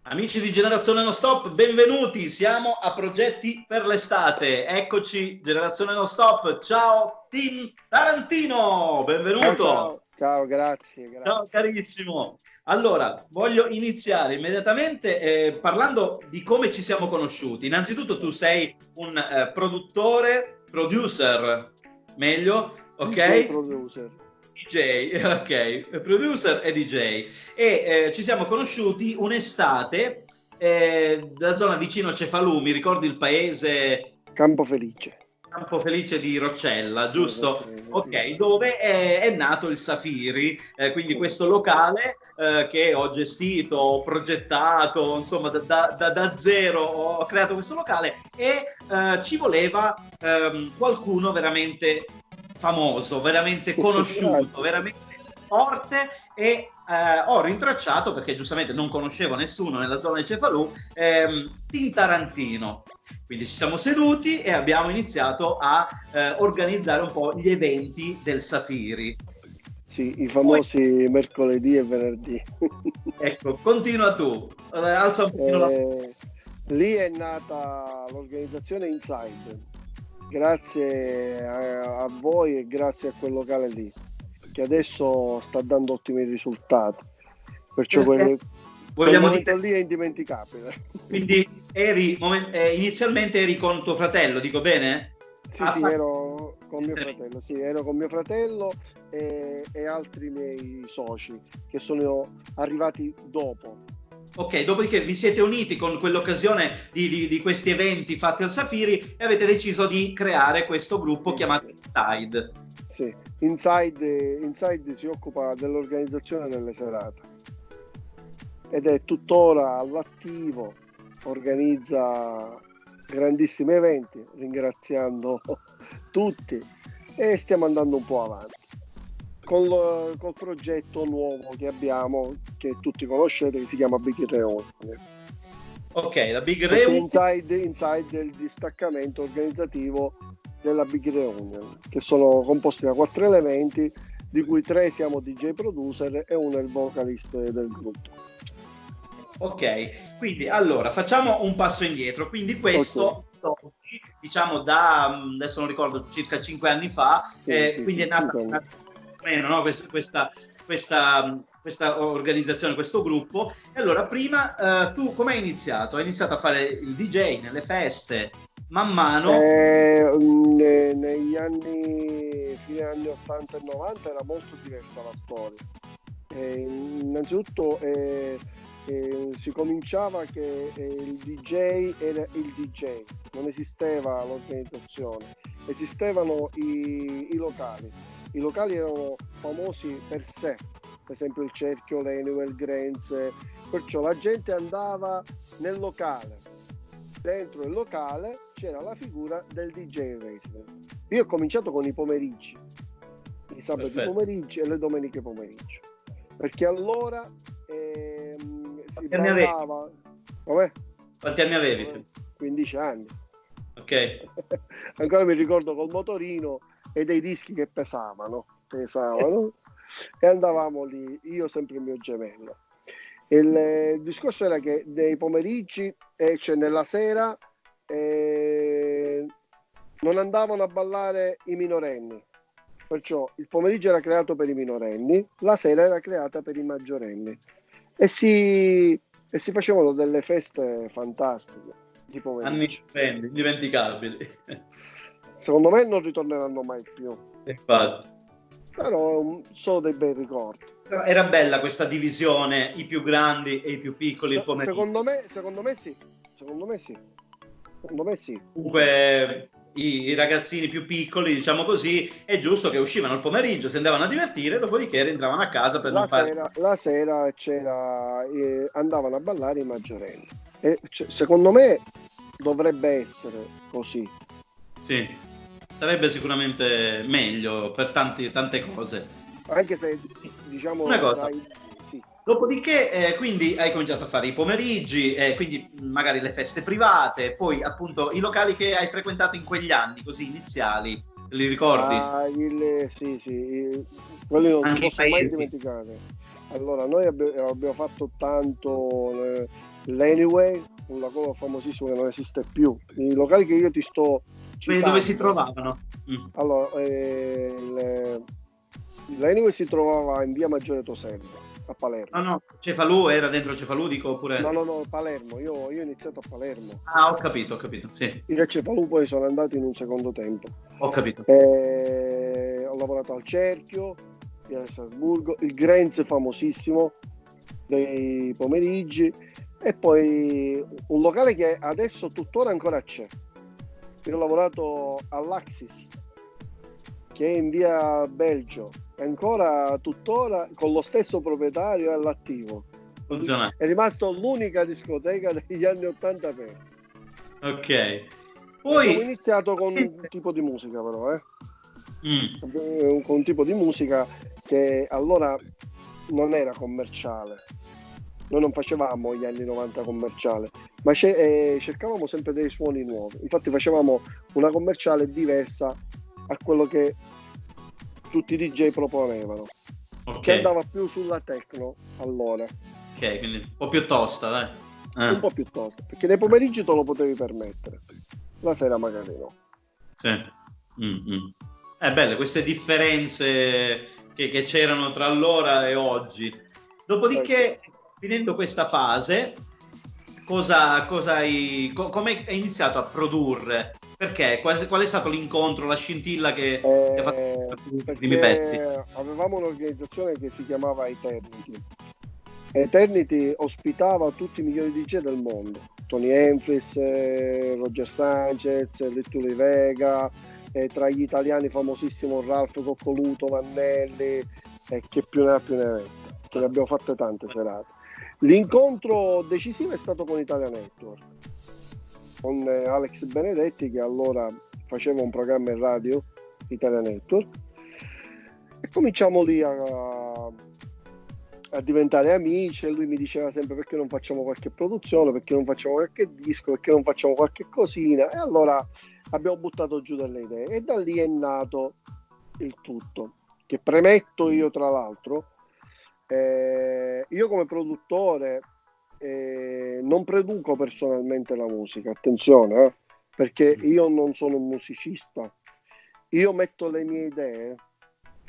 Amici di Generazione Non Stop, benvenuti, siamo a Progetti per l'estate. Eccoci, Generazione Non Stop. Ciao Team Tarantino, Ciao benvenuto. ciao, ciao, grazie, Ciao grazie. carissimo. Allora, voglio iniziare immediatamente parlando di come ci siamo conosciuti. Innanzitutto tu sei un producer, meglio, DJ ok? producer. DJ, ok, producer e DJ. Ci siamo conosciuti un'estate da zona vicino Cefalù, mi ricordi il paese Campo Felice. Campo Felice di Roccella, giusto? Esattamente, sì. Ok, dove è nato il Safiri, quindi Sì. questo locale che ho gestito, ho progettato, insomma da zero ho creato questo locale e ci voleva qualcuno veramente famoso, veramente conosciuto, Grazie. veramente forte e ho rintracciato, perché giustamente non conoscevo nessuno nella zona di Cefalù, Tin Tarantino. Quindi ci siamo seduti e abbiamo iniziato a organizzare un po' gli eventi del Safiri. Sì, i Poi, famosi mercoledì e venerdì. ecco, continua tu, alza un pochino la... Eh, Lì è nata l'organizzazione Inside, grazie a voi e grazie a quel locale lì, che adesso sta dando ottimi risultati. Perciò Perché quel vogliamo momento dire, lì è indimenticabile. quindi inizialmente eri con tuo fratello, dico bene? Sì, Ah, sì, ero con mio fratello, sì, ero con mio fratello e altri miei soci che sono arrivati dopo. ok, dopodiché vi siete uniti con quell'occasione di questi eventi fatti al Safiri e avete deciso di creare questo gruppo Sì, chiamato sì, Tide. sì. Inside si occupa dell'organizzazione delle serate ed è tuttora all'attivo, organizza grandissimi eventi, ringraziando tutti e stiamo andando un po' avanti. Col progetto nuovo che abbiamo, che tutti conoscete, che si chiama Big Reunion. Ok, la Big Perché Reunion. Inside è il distaccamento organizzativo della Big Reunion, che sono composti da 4 elementi, di cui 3 siamo DJ producer e uno è il vocalist del gruppo. Ok, quindi allora facciamo un passo indietro. Quindi Ok, questo, diciamo da adesso non ricordo, circa 5 anni fa, sì, sì, quindi sì, è 5 nata anni. meno, no? Questa organizzazione, questo gruppo. E allora, prima tu come hai iniziato? Hai iniziato a fare il DJ nelle feste, man mano. Negli anni, fine anni 80 e 90 era molto diversa la storia. Innanzitutto si cominciava che il DJ era il DJ, non esisteva l'organizzazione, esistevano i locali. I locali erano famosi per sé, per esempio il Cerchio, l'Anywell, Grenze, perciò la gente andava nel locale. Dentro il locale c'era la figura del DJ resident. Io ho cominciato con i pomeriggi, i sabati Perfetto. pomeriggi e le domeniche pomeriggio, perché allora si Quanti anni avevi? ballava. Vabbè, Quanti anni avevi? 15 anni. Ok. Ancora mi ricordo col motorino e dei dischi che pesavano e andavamo lì, io sempre il mio gemello. Il discorso era che nei pomeriggi, cioè nella sera, non andavano a ballare i minorenni, perciò il pomeriggio era creato per i minorenni, la sera era creata per i maggiorenni e si facevano delle feste fantastiche di Anni pomeriggio. stupendi, indimenticabili. Secondo me non ritorneranno mai più, Infatti. però sono dei bei ricordi. Però era bella questa divisione, i più grandi e i più piccoli il pomeriggio. Secondo me sì, secondo me sì, secondo me sì. Comunque i ragazzini più piccoli, diciamo così, è giusto che uscivano il pomeriggio, si andavano a divertire, dopodiché rientravano a casa per non fare... La sera c'era, andavano a ballare i maggiorenni. E secondo me dovrebbe essere così. Sì, sarebbe sicuramente meglio per tante cose. Anche se, Una diciamo, cosa, dai, sì. dopodiché quindi hai cominciato a fare i pomeriggi, quindi magari le feste private, poi appunto i locali che hai frequentato in quegli anni così iniziali, li ricordi? Ah, sì, sì, quelli non si Anche i possono mai paesi. dimenticare. Allora, noi abbiamo fatto tanto l'Anyway, un locale famosissimo che non esiste più. I locali che io ti sto citando, dove si trovavano? allora, l'Anyway si trovava in via Maggiore Tosello a Palermo. No, Cefalù era dentro Cefalù, dico, oppure... No, Palermo, io ho iniziato a Palermo. Ah, ho capito, sì. Io a Cefalù poi sono andato in un secondo tempo. Ho capito. Ho lavorato al Cerchio, a Strasburgo, il Grenz famosissimo dei pomeriggi, e poi un locale che adesso tuttora ancora c'è. Io ho lavorato all'Axis, che è in via Belgio, e ancora tuttora con lo stesso proprietario è all'attivo. Funziona. È rimasto l'unica discoteca degli anni 80 aperta. Ok. Poi abbiamo iniziato con un tipo di musica, però, con un tipo di musica che allora non era commerciale. Noi non facevamo gli anni 90 commerciale, ma cercavamo sempre dei suoni nuovi. Infatti facevamo una commerciale diversa a quello che tutti i DJ proponevano, che andava più sulla techno allora. Ok, quindi un po' più tosta, dai. Un po' più tosta, perché nei pomeriggi te lo potevi permettere, la sera magari no. Sì. Belle queste differenze che c'erano tra allora e oggi. Dopodiché, finendo questa fase, come hai iniziato a produrre? Perché? Qual è stato l'incontro, la scintilla che ha fatto i primi pezzi? Avevamo un'organizzazione che si chiamava Eternity ospitava tutti i migliori DJ del mondo: Tony Enfris, Roger Sanchez, Little Vega, tra gli italiani famosissimo Ralph Coccoluto, Vannelli, che più ne ha più ne metta, che ne abbiamo fatte tante serate. L'incontro decisivo è stato con Italia Network, con Alex Benedetti, che allora faceva un programma in radio, Italia Network, e cominciamo lì a diventare amici, e lui mi diceva sempre: perché non facciamo qualche produzione, perché non facciamo qualche disco, perché non facciamo qualche cosina. E allora abbiamo buttato giù delle idee, e da lì è nato il tutto, che premetto io, tra l'altro, io come produttore non produco personalmente la musica, attenzione, perché io non sono un musicista. Io metto le mie idee,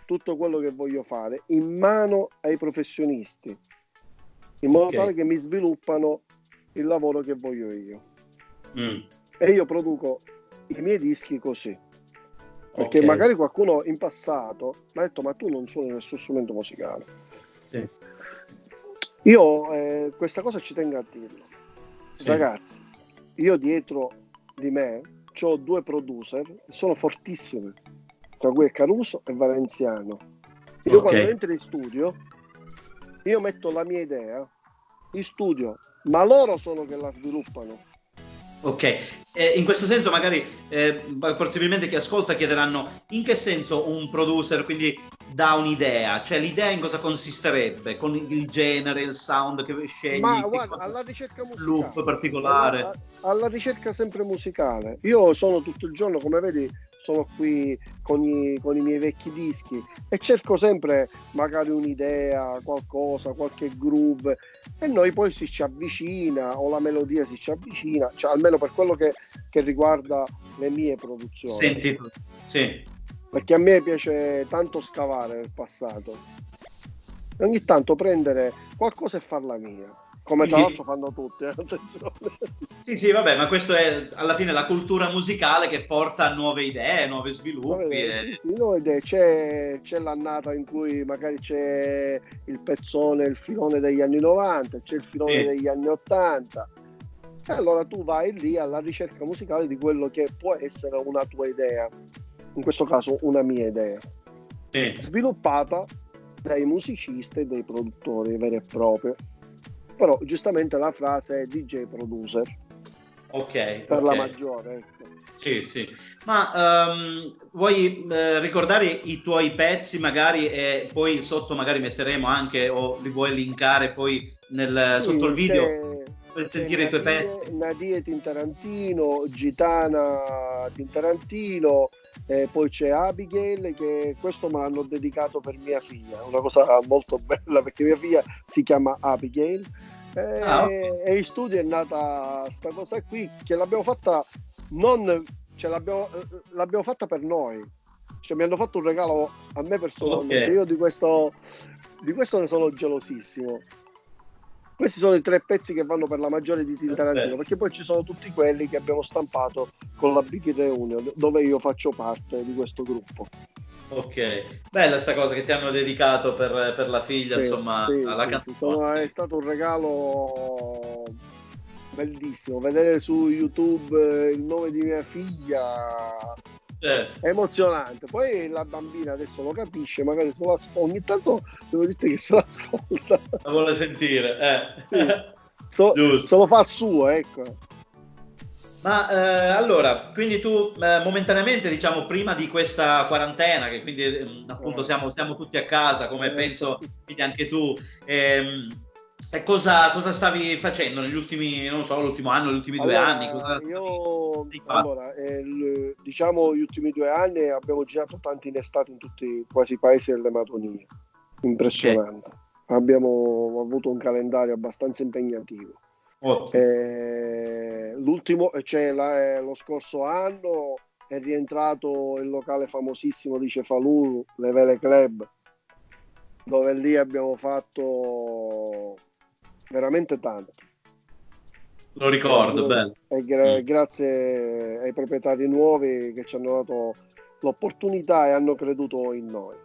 tutto quello che voglio fare, in mano ai professionisti, in modo tale che mi sviluppano il lavoro che voglio io. E io produco i miei dischi così, perché magari qualcuno in passato mi ha detto: ma tu non suoni nessun strumento musicale. Sì. Io questa cosa ci tengo a dirlo. Sì. Ragazzi, io dietro di me ho 2 producer, sono fortissimi, tra cui è Caruso e Valenziano. Io quando entro in studio, io metto la mia idea in studio, ma loro sono che la sviluppano. In questo senso magari possibilmente chi ascolta chiederanno: in che senso un producer quindi dà un'idea? Cioè l'idea in cosa consisterebbe? Con il genere, il sound che scegli? Ma guarda, alla ricerca musicale, loop particolare? Alla ricerca sempre musicale. Io sono tutto il giorno, come vedi, sono qui con i miei vecchi dischi e cerco sempre magari un'idea, qualcosa, qualche groove, e noi poi si ci avvicina, o la melodia si ci avvicina, cioè almeno per quello che riguarda le mie produzioni. Senti, sì. Perché a me piace tanto scavare nel passato, ogni tanto prendere qualcosa e farla mia, come tra l'altro fanno tutti, attenzione. Sì, vabbè, ma questo è alla fine la cultura musicale che porta a nuove idee, nuovi sviluppi. Sì, nuove idee. C'è l'annata in cui magari c'è il pezzone, il filone degli anni 90, c'è il filone degli anni 80, e allora tu vai lì alla ricerca musicale di quello che può essere una tua idea, in questo caso una mia idea, sviluppata dai musicisti e dai produttori veri e propri. Però giustamente la frase è DJ producer, per la maggiore, ecco. Sì. Ma vuoi ricordare i tuoi pezzi magari, e poi sotto magari metteremo anche, o li vuoi linkare poi sotto il video per sentire i tuoi pezzi? Nadia Tintarantino, Gitana Tintarantino, poi c'è Abigail, che questo me l'hanno dedicato per mia figlia, una cosa molto bella perché mia figlia si chiama Abigail. E in studio è nata sta cosa qui, che l'abbiamo fatta non, cioè l'abbiamo fatta per noi, cioè mi hanno fatto un regalo a me personalmente. Ok. Io di questo ne sono gelosissimo. Questi sono i 3 pezzi che vanno per la maggiore di Tintarantino, perché poi ci sono tutti quelli che abbiamo stampato con la Big Reunion, dove io faccio parte di questo gruppo. Ok, bella sta cosa che ti hanno dedicato per la figlia, Sì, insomma, sì, alla sì, canzone. è stato un regalo bellissimo. Vedere su YouTube il nome di mia figlia è emozionante. Poi la bambina adesso lo capisce, magari se lo ascolta. Ogni tanto devo dire che se l'ascolta. La vuole sentire, Sì. giusto. Se lo fa suo, ecco. Ma allora, quindi tu momentaneamente, diciamo, prima di questa quarantena, che quindi appunto siamo tutti a casa, come penso quindi anche tu, e cosa stavi facendo negli ultimi, non so, l'ultimo anno, gli ultimi 2 anni? Diciamo, gli ultimi 2 anni abbiamo girato tanti in estate in tutti quasi i paesi delle Madonie. Impressionante. Okay. Abbiamo avuto un calendario abbastanza impegnativo. L'ultimo, cioè lo scorso anno è rientrato il locale famosissimo di Cefalù, Le Vele Club, dove lì abbiamo fatto veramente tanto. Lo ricordo, bello. E grazie ai proprietari nuovi che ci hanno dato l'opportunità e hanno creduto in noi.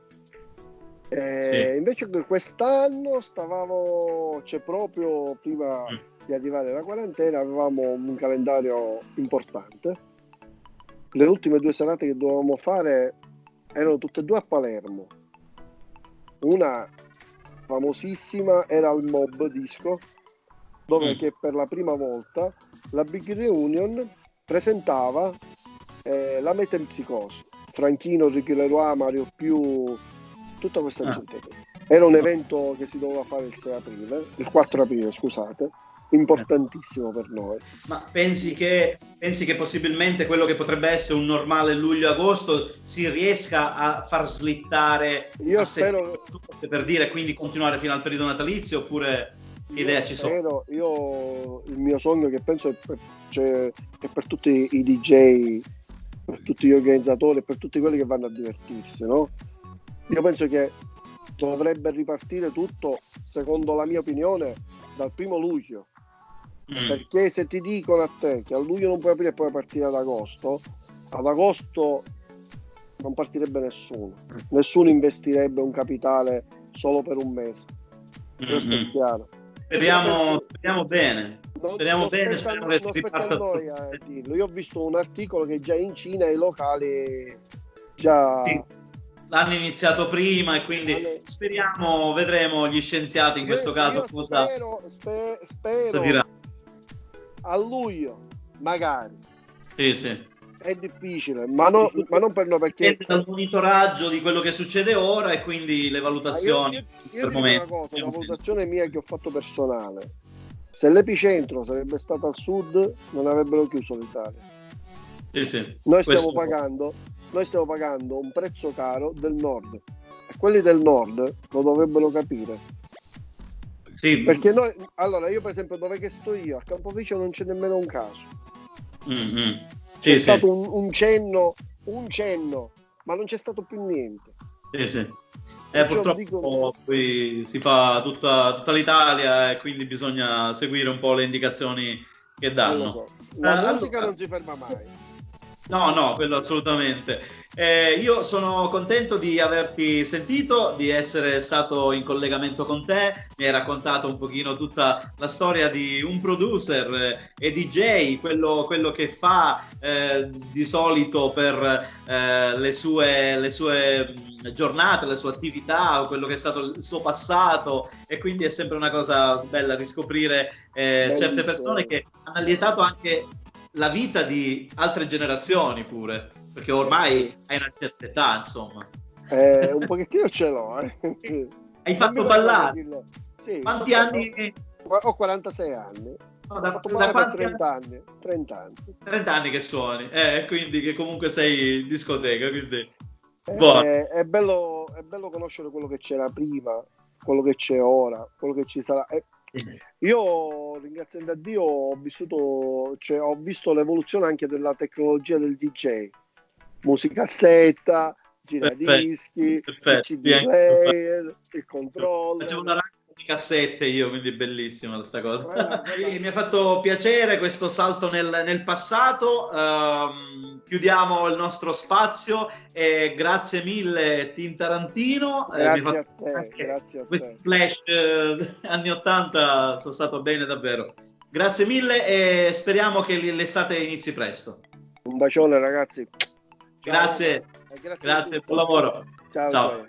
Sì. Invece quest'anno cioè proprio prima di arrivare alla quarantena, avevamo un calendario importante. Le ultime 2 serate che dovevamo fare erano tutte e 2 a Palermo. Una famosissima era il Mob Disco, dove che per la prima volta la Big Reunion presentava la Metempsicosi, Franchino, Ricky Leroy, Mario Più, tutta questa gente. Era un evento che si doveva fare il 4 aprile, scusate, importantissimo per noi. Ma pensi che possibilmente quello che potrebbe essere un normale luglio-agosto si riesca a far slittare io spero, per dire, quindi continuare fino al periodo natalizio, oppure che idea ci sono? Io il mio sogno, che penso è per tutti i DJ, per tutti gli organizzatori, per tutti quelli che vanno a divertirsi, no? Io penso che dovrebbe ripartire tutto, secondo la mia opinione, dal 1° luglio. Perché se ti dicono a te che a luglio non puoi aprire e puoi partire ad agosto non partirebbe nessuno investirebbe un capitale solo per un mese. Questo è chiaro. Speriamo bene. Speriamo bene. Speriamo che si riparta noi a dirlo. Io ho visto un articolo che già in Cina i locali già l'hanno iniziato prima, e quindi speriamo, vedremo gli scienziati in questo caso cosa spero a luglio magari. Sì. È difficile, ma non per noi, perché dipende dal monitoraggio di quello che succede ora e quindi le valutazioni. Io dico una cosa, una valutazione mia che ho fatto personale: se l'epicentro sarebbe stato al sud non avrebbero chiuso l'Italia. Sì. Noi stiamo pagando un prezzo caro del nord, e quelli del nord lo dovrebbero capire. Sì. Perché noi, allora, io per esempio dove che sto io, a Campoficio non c'è nemmeno un caso. C'è stato un cenno, ma non c'è stato più niente. Sì. Purtroppo qui si fa tutta l'Italia, e quindi bisogna seguire un po' le indicazioni che danno. La musica non si ferma mai. No, quello assolutamente. Io sono contento di averti sentito, di essere stato in collegamento con te. Mi hai raccontato un pochino tutta la storia di un producer e DJ, quello che fa di solito per le sue giornate, le sue attività, quello che è stato il suo passato, e quindi è sempre una cosa bella riscoprire certe persone che hanno allietato anche la vita di altre generazioni pure, perché ormai hai una certa età, insomma. Un pochettino ce l'ho. Hai fatto ballare? Sì, quanti anni? Ho 46 anni. No, da 30 anni. 30 anni che suoni, quindi che comunque sei in discoteca, quindi è bello conoscere quello che c'era prima, quello che c'è ora, quello che ci sarà. Io, ringraziando a Dio, ho visto l'evoluzione anche della tecnologia del DJ, musicassetta, giradischi, il CD player, il controller. Facevo una radio di cassette io, quindi bellissima questa cosa. Mi ha fatto piacere questo salto nel passato. Chiudiamo il nostro spazio e grazie mille Team Tarantino. Grazie a te, grazie a te. Flash anni 80 sono stato bene davvero. Grazie mille e speriamo che l'estate inizi presto. Un bacione ragazzi. Ciao. Grazie, buon lavoro. Ciao.